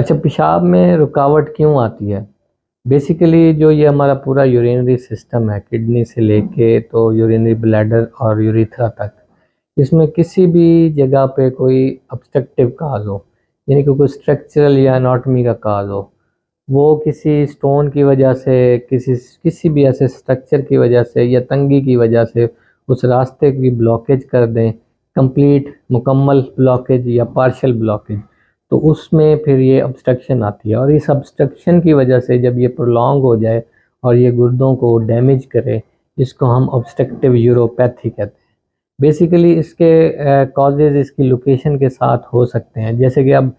अच्छा, पेशाब में रुकावट क्यों आती है? बेसिकली जो ये हमारा पूरा यूरिनरी सिस्टम है, किडनी से लेके तो यूरिनरी ब्लैडर और यूरिथ्रा तक, इसमें किसी भी जगह पे कोई ऑब्स्ट्रक्टिव काज हो, यानी कि कोई स्ट्रक्चरल या एनाटॉमी का काज हो, वो किसी स्टोन की वजह से, किसी किसी भी ऐसे स्ट्रक्चर की वजह से या तंगी की वजह से उस रास्ते की ब्लॉकेज कर दें, कंप्लीट मुकम्मल ब्लॉकेज या पार्शियल ब्लॉकेज, तो उसमें फिर ये ऑब्स्ट्रक्शन आती है। और इस ऑब्स्ट्रक्शन की वजह से जब ये प्रोलॉन्ग हो जाए और ये गुर्दों को डैमेज करे, इसको हम ऑब्स्ट्रक्टिव यूरोपैथी कहते हैं। बेसिकली इसके कॉजेज़ इसकी लोकेशन के साथ हो सकते हैं, जैसे कि अब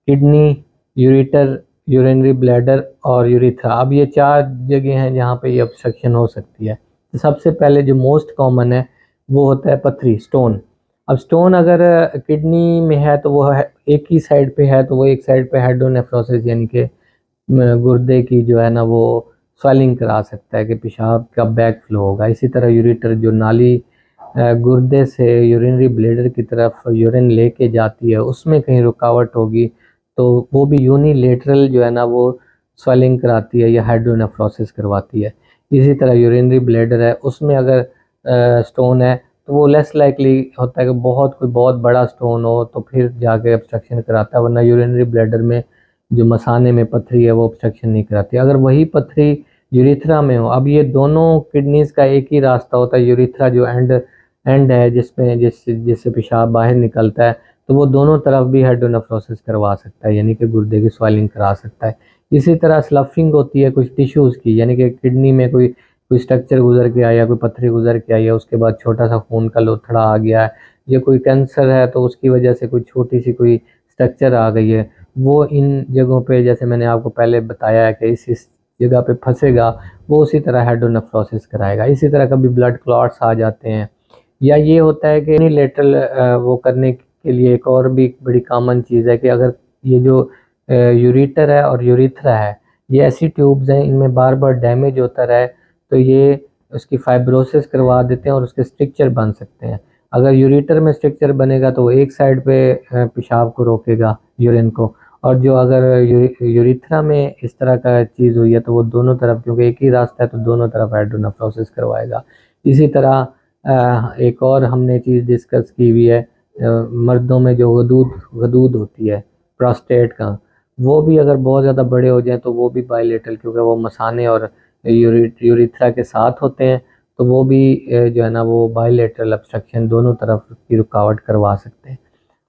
किडनी, यूरेटर, यूरिनरी ब्लैडर और यूरिथ्रा, अब ये 4 जगह हैं जहाँ पे ये ऑब्स्ट्रक्शन हो सकती है। तो सबसे पहले जो मोस्ट कॉमन है वो होता है पथरी, स्टोन। अब स्टोन अगर किडनी में है तो वो है एक ही साइड पे है, तो वो एक साइड पे हेडोनेफ्रोसिस यानी कि गुर्दे की जो है ना वो स्वेलिंग करा सकता है कि पेशाब का बैक फ्लो होगा। इसी तरह यूरेटर जो नाली गुर्दे से यूरिनरी ब्लैडर की तरफ यूरिन लेके जाती है, उसमें कहीं रुकावट होगी तो वो भी यूनिलेटरल जो है ना वो स्वेलिंग कराती है या हाइड्रोनेफ्रोसिस करवाती है। इसी तरह यूरिनरी ब्लैडर है, उसमें अगर स्टोन है तो वो लेस लाइकली होता है कि कोई बहुत बड़ा स्टोन हो तो फिर जाके ऑब्स्ट्रक्शन कराता है, वरना यूरिनरी ब्लैडर में जो मसाने में पथरी है वो ऑब्स्ट्रक्शन नहीं कराती। अगर वही पथरी यूरिथ्रा में हो, अब ये दोनों किडनीज का एक ही रास्ता होता है, यूरिथ्रा जो एंड है जिसमें जिससे पेशाब बाहर निकलता है, तो वो दोनों तरफ भी हाइड्रोनेफ्रोसिस करवा सकता है, यानी कि गुर्दे की स्वेलिंग करा सकता है। इसी तरह स्लफिंग होती है कुछ टिश्यूज़ की, यानी कि किडनी में कोई कोई स्ट्रक्चर गुजर के आया, कोई पथरी गुजर के आई है, उसके बाद छोटा सा खून का लोथड़ा आ गया है, या कोई कैंसर है तो उसकी वजह से कोई छोटी सी कोई स्ट्रक्चर आ गई है, वो इन जगहों पे जैसे मैंने आपको पहले बताया है कि इस जगह पे फंसेगा, वो उसी तरह हाइड्रोनेफ्रोसिस कराएगा। इसी तरह कभी ब्लड क्लॉट्स आ जाते हैं, या ये होता है कि यूनिलेटरल वो करने के लिए एक और भी बड़ी कॉमन चीज़ है कि अगर ये जो यूरेटर है और यूरिथ्रा है, ये ऐसी ट्यूब्स हैं, इनमें बार बार डैमेज होता रहे तो ये उसकी फाइब्रोसिस करवा देते हैं और उसके स्ट्रक्चर बन सकते हैं। अगर यूरेटर में स्ट्रक्चर बनेगा तो वो एक साइड पे पेशाब को रोकेगा, यूरिन को, और जो अगर यूरिथ्रा में इस तरह का चीज़ हुई है तो वो दोनों तरफ, क्योंकि एक ही रास्ता है तो दोनों तरफ हाइड्रोनेफ्रोसिस करवाएगा। इसी तरह एक और हमने चीज़ डिस्कस की हुई है, मर्दों में जो गदूद गदूद होती है प्रोस्टेट का, वो भी अगर बहुत ज़्यादा बड़े हो जाएं तो वो भी बाइलेटरल, क्योंकि वो मसाने और यूरिथ्रा के साथ होते हैं, तो वो भी जो है ना वो बाइलेटरल ऑब्स्ट्रक्शन दोनों तरफ की रुकावट करवा सकते हैं।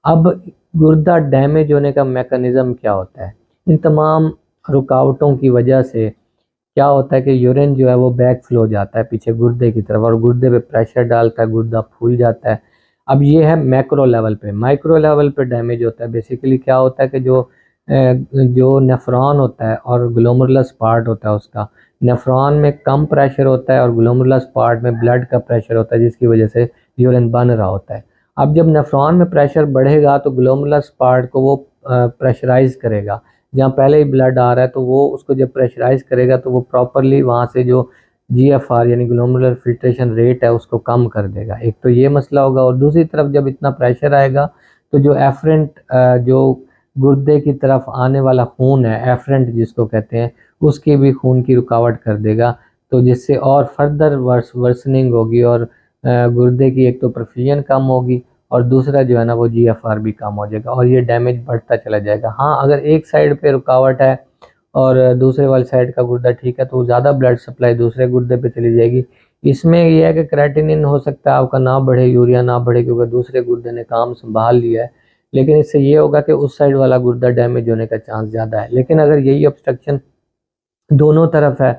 अब गुर्दा डैमेज होने का मैकेनिज़्म क्या होता है? इन तमाम रुकावटों की वजह से क्या होता है कि यूरिन जो है वो बैक फ्लो जाता है पीछे गुर्दे की तरफ, और गुर्दे पे प्रेशर डालता है, गुर्दा फूल जाता है। अब ये है मैक्रो लेवल पे। माइक्रो लेवल पे डैमेज होता है, बेसिकली क्या होता है कि जो नेफ्रॉन होता है और ग्लोमेरुलस पार्ट होता है उसका, नेफ्रॉन में कम प्रेशर होता है और ग्लोमेरुलस पार्ट में ब्लड का प्रेशर होता है, जिसकी वजह से यूरिन बन रहा होता है। अब जब नेफ्रॉन में प्रेशर बढ़ेगा तो ग्लोमेरुलस पार्ट को वो प्रेशराइज करेगा। जहाँ पहले ही ब्लड आ रहा है तो वो उसको जब प्रेशराइज करेगा तो वो प्रॉपरली वहाँ से जो जीएफआर यानी ग्लोमेरुलर फिल्ट्रेशन रेट है उसको कम कर देगा। एक तो ये मसला होगा, और दूसरी तरफ जब इतना प्रेशर आएगा तो जो एफरेंट जो गुर्दे की तरफ आने वाला खून है, एफरेंट जिसको कहते हैं, उसकी भी खून की रुकावट कर देगा, तो जिससे और फर्दर वर्सनिंग होगी और गुर्दे की एक तो परफ्यूजन कम होगी और दूसरा जो है ना वो जीएफआर भी कम हो जाएगा और ये डैमेज बढ़ता चला जाएगा। हाँ, अगर एक साइड पे रुकावट है और दूसरे वाली साइड का गुर्दा ठीक है तो ज़्यादा ब्लड सप्लाई दूसरे गुर्दे पे चली जाएगी। इसमें यह है कि क्रेटिनिन हो सकता है आपका ना बढ़े, यूरिया ना बढ़े, क्योंकि दूसरे गुर्दे ने काम संभाल लिया है, लेकिन इससे ये होगा कि उस साइड वाला गुर्दा डैमेज होने का चांस ज़्यादा है। लेकिन अगर यही ऑब्स्ट्रक्शन दोनों तरफ है,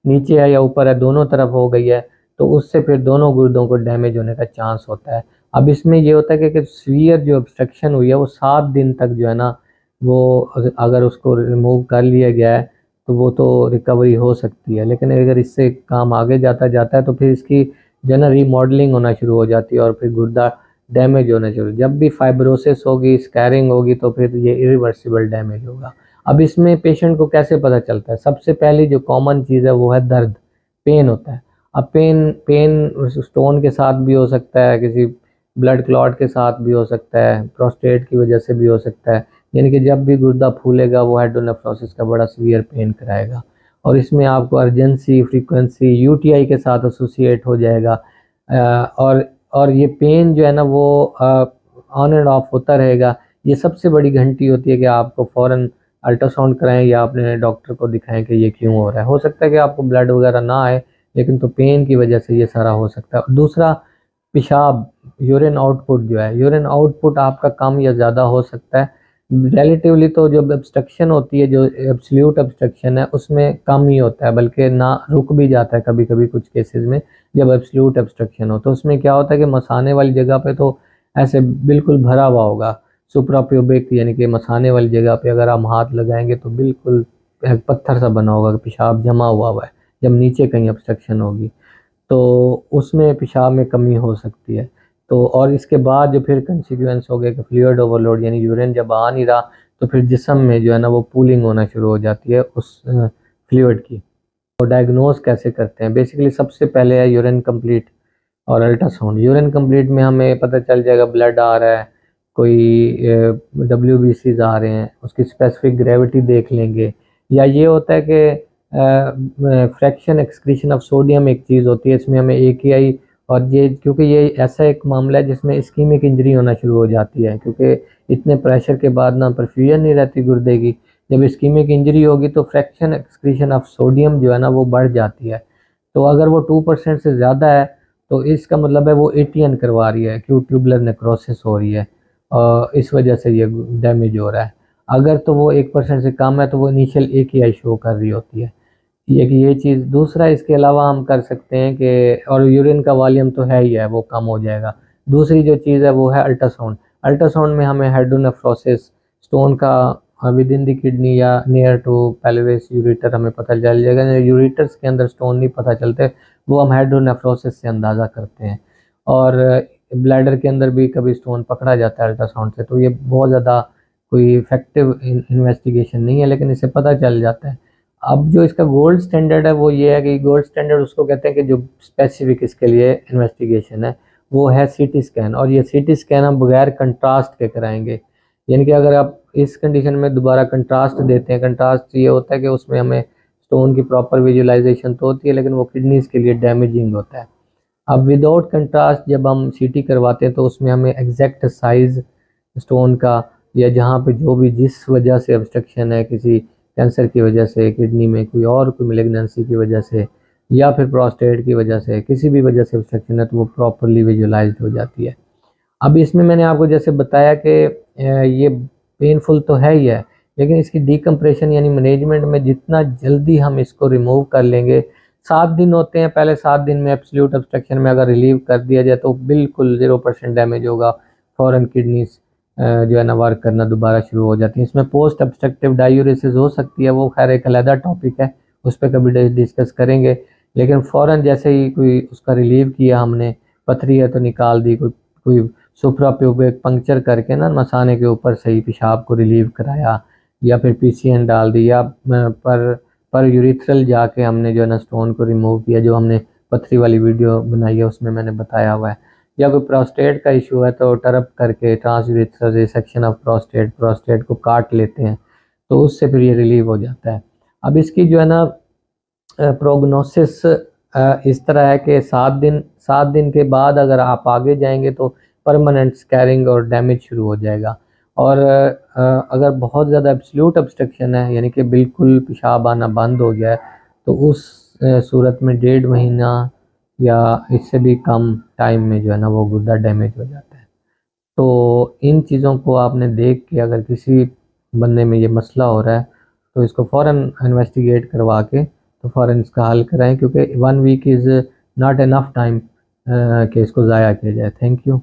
नीचे है या ऊपर है, दोनों तरफ हो गई है, तो उससे फिर दोनों गुर्दों को डैमेज होने का चांस होता है। अब इसमें ये होता है कि सीवियर जो ऑब्स्ट्रक्शन हुई है वो 7 दिन तक जो है ना वो अगर उसको रिमूव कर लिया गया है तो वो तो रिकवरी हो सकती है, लेकिन अगर इससे काम आगे जाता जाता है तो फिर इसकी जो है ना रीमॉडलिंग होना शुरू हो जाती है और फिर गुर्दा डैमेज होना शुरू। जब भी फाइब्रोसिस होगी, स्कैरिंग होगी, तो फिर ये इरिवर्सिबल डैमेज होगा। अब इसमें पेशेंट को कैसे पता चलता है? सबसे पहली जो कॉमन चीज़ है वो है दर्द, पेन होता है। अब पेन पेन स्टोन के साथ भी हो सकता है, किसी ब्लड क्लॉट के साथ भी हो सकता है, प्रोस्टेट की वजह से भी हो सकता है, यानी कि जब भी गुर्दा फूलेगा वो हाइड्रोनेफ्रोसिस का बड़ा सीवियर पेन कराएगा, और इसमें आपको अर्जेंसी, फ्रीक्वेंसी यूटीआई के साथ एसोसिएट हो जाएगा। और ये पेन जो है ना वो ऑन एंड ऑफ होता रहेगा। ये सबसे बड़ी घंटी होती है कि आपको फ़ौरन अल्ट्रासाउंड कराएं या अपने डॉक्टर को दिखाएं कि ये क्यों हो रहा है। हो सकता है कि आपको ब्लड वगैरह ना आए, लेकिन तो पेन की वजह से ये सारा हो सकता है। दूसरा, पेशाब, यूरिन आउटपुट जो है, यूरिन आउटपुट आपका कम या ज़्यादा हो सकता है रिलेटिवली। तो जब ऑब्स्ट्रक्शन होती है, जो एब्सोल्यूट ऑब्स्ट्रक्शन है, उसमें कम ही होता है, बल्कि ना रुक भी जाता है कभी कभी कुछ केसेस में। जब एब्सोल्यूट ऑब्स्ट्रक्शन हो तो उसमें क्या होता है कि मसाने वाली जगह पे तो ऐसे बिल्कुल भरा हुआ होगा, सुप्राप्यूबिक यानी कि मसाने वाली जगह पे अगर हम हाथ लगाएंगे तो बिल्कुल एक पत्थर सा बना होगा, पेशाब जमा हुआ है। जब नीचे कहीं ऑब्स्ट्रक्शन होगी तो उसमें पेशाब में कमी हो सकती है। तो और इसके बाद जो फिर कंसिक्वेंस हो गया कि फ्लूइड ओवरलोड, यानी यूरिन जब आ नहीं रहा तो फिर जिस्म में जो है ना वो पूलिंग होना शुरू हो जाती है उस फ्लूइड की। और डायग्नोज कैसे करते हैं? बेसिकली सबसे पहले है यूरिन कंप्लीट और अल्ट्रासाउंड। यूरिन कंप्लीट में हमें पता चल जाएगा ब्लड आ रहा है, कोई WBCs आ रहे हैं, उसकी स्पेसिफिक ग्रेविटी देख लेंगे। या ये होता है कि फ्रैक्शन एक्सक्रीशन ऑफ सोडियम एक चीज़ होती है, इसमें हमें AKI, और ये क्योंकि ये ऐसा एक मामला है जिसमें इस्कीमिक इंजरी होना शुरू हो जाती है, क्योंकि इतने प्रेशर के बाद ना परफ्यूजन नहीं रहती गुर्दे की। जब इस्कीमिक इंजरी होगी तो फ्रैक्शन एक्सक्रीशन ऑफ सोडियम जो है ना वो बढ़ जाती है। तो अगर वो 2% से ज़्यादा है तो इसका मतलब है वो ATN करवा रही है, एक्यूट ट्यूबुलर नेक्रोसिस हो रही है, और इस वजह से ये डैमेज हो रहा है। अगर तो वो 1% से कम है तो वो इनिशियल AKI शो कर रही होती है। ये चीज़। दूसरा, इसके अलावा हम कर सकते हैं कि, और यूरिन का वॉल्यूम तो है ही है, वो कम हो जाएगा। दूसरी जो चीज़ है वो है अल्ट्रासाउंड। अल्ट्रासाउंड में हमें हाइड्रोनेफ्रोसिस, स्टोन का विद इन द किडनी या नियर टू पेल्विस यूरेटर हमें पता चल जाएगा। यूरेटर्स के अंदर स्टोन नहीं पता चलते, वो हम हाइड्रोनेफ्रोसिस से अंदाज़ा करते हैं। और ब्लैडर के अंदर भी कभी स्टोन पकड़ा जाता है अल्ट्रासाउंड से। तो ये बहुत ज़्यादा कोई इफेक्टिव इन्वेस्टिगेशन नहीं है, लेकिन इससे पता चल जाता है। अब जो इसका गोल्ड स्टैंडर्ड है वो ये है कि गोल्ड स्टैंडर्ड उसको कहते हैं कि जो स्पेसिफिक इसके लिए इन्वेस्टिगेशन है वो है CT स्कैन। और ये CT स्कैन हम बगैर कंट्रास्ट के कराएंगे। यानी कि अगर आप इस कंडीशन में दोबारा कंट्रास्ट देते हैं, कंट्रास्ट ये होता है कि उसमें हमें स्टोन की प्रॉपर विजुअलाइजेशन तो होती है, लेकिन वो किडनीज के लिए डैमेजिंग होता है। अब विदाउट कंट्रास्ट जब हम CT करवाते हैं तो उसमें हमें एग्जैक्ट साइज स्टोन का, या जहाँ पे जो भी जिस वजह से ऑब्स्ट्रक्शन है, किसी कैंसर की वजह से, किडनी में कोई और कोई मेलिग्नेंसी की वजह से, या फिर प्रोस्टेट की वजह से, किसी भी वजह से ऑब्स्ट्रक्शन है तो वो प्रॉपरली विजुअलाइज्ड हो जाती है। अब इसमें मैंने आपको जैसे बताया कि ये पेनफुल तो है ही है, लेकिन इसकी डीकम्प्रेशन यानी मैनेजमेंट में जितना जल्दी हम इसको रिमूव कर लेंगे, 7 दिन होते हैं, पहले 7 दिन में एब्सोल्यूट ऑब्स्ट्रक्शन में अगर रिलीव कर दिया जाए तो बिल्कुल 0% डैमेज होगा, फॉरेन किडनीज जो है ना वर्क करना दोबारा शुरू हो जाती है। इसमें पोस्ट ऑब्स्ट्रक्टिव डायूरेसिस हो सकती है, वो खैर एक अलग टॉपिक है, उस पर कभी डिस्कस करेंगे। लेकिन फ़ौरन जैसे ही कोई उसका रिलीव किया हमने, पथरी है तो निकाल दी, कोई सुप्राप्यूबिक पंक्चर करके ना मसाने के ऊपर सही पेशाब को रिलीव कराया, या फिर PCN डाल दी, या पर यूरिथ्रल जाके हमने जो है ना स्टोन को रिमूव किया, जो हमने पथरी वाली वीडियो बनाई है उसमें मैंने बताया हुआ है। या कोई प्रोस्टेट का इशू है तो टरप करके ट्रांसयूरेथ्रल रिसेक्शन ऑफ प्रोस्टेट को काट लेते हैं, तो उससे फिर ये रिलीव हो जाता है। अब इसकी जो है ना प्रोग्नोसिस इस तरह है कि 7 दिन के बाद अगर आप आगे जाएंगे तो परमानेंट स्कैरिंग और डैमेज शुरू हो जाएगा। और अगर बहुत ज़्यादा एब्सोल्यूट ऑब्स्ट्रक्शन है, यानी कि बिल्कुल पेशाब आना बंद हो गया है, तो उस सूरत में 1.5 महीना या इससे भी कम टाइम में जो है ना वो गुर्दा डैमेज हो जाता है। तो इन चीज़ों को आपने देख के अगर किसी बंदे में ये मसला हो रहा है तो इसको फ़ौरन इन्वेस्टिगेट करवा के तो फ़ौरन इसका हल कराएं, क्योंकि 1 week is not enough time कि इसको ज़ाया किया जाए। Thank you.